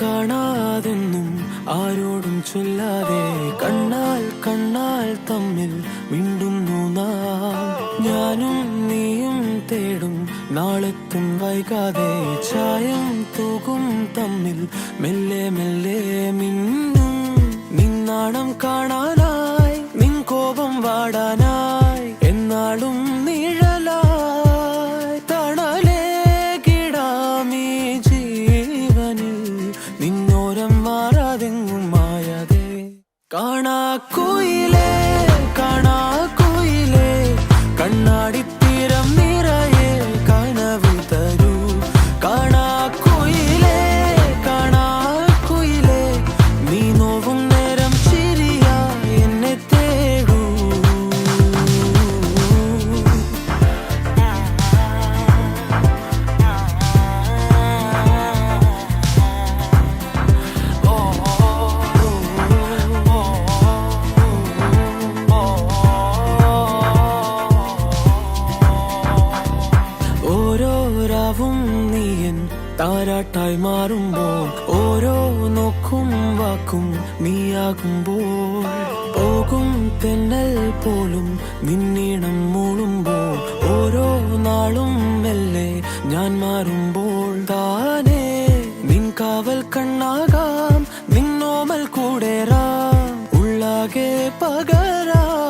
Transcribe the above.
കാണാതൊന്നും ആരോടും ചൊല്ലാതെ കണ്ണാൽ കണ്ണാൽ തമ്മിൽ മിണ്ടുന്നു നാം. ഞാനും നീയും തേടും നാളെത്തും വൈകാതെ ചായം തൂകും തമ്മിൽ മെല്ലെ മെല്ലെ മിന്നും. നിന്നാണം കാണാനായി നിൻ കോപം വാടാനായി എന്നാളും നിഴലായി തണലേ കിടാമീ ജീവനിൽ നിന്നോരം മാറാതെങ്ങും മായാതെ. കാണാക്കുയിലേ കാണാക്കുയിലേ കണ്ണാടിത്തീരം നിറയെ കനവ് തരൂ. കാണാക്കുയിലേ കാണാക്കുയിലേ നീ നോവും നേരം ചിരിയായി എന്നെ തേടൂ. ഓരോ രാവും നീയൻ താരാട്ടായി മാറുമ്പോൾ ഓരോ നോക്കും വാക്കും നീയാകുമ്പോൾ പോകും തെന്നൽ പോലും നിന്നീണം മൂളുമ്പോൾ ഓരോ നാളും മെല്ലെ ഞാൻ മാറുമ്പോൾ താനേ നിൻ കാവൽ കണ്ണാകാം നിന്നോമൽ കൂടേറാം ഉള്ളാകെ പകരാം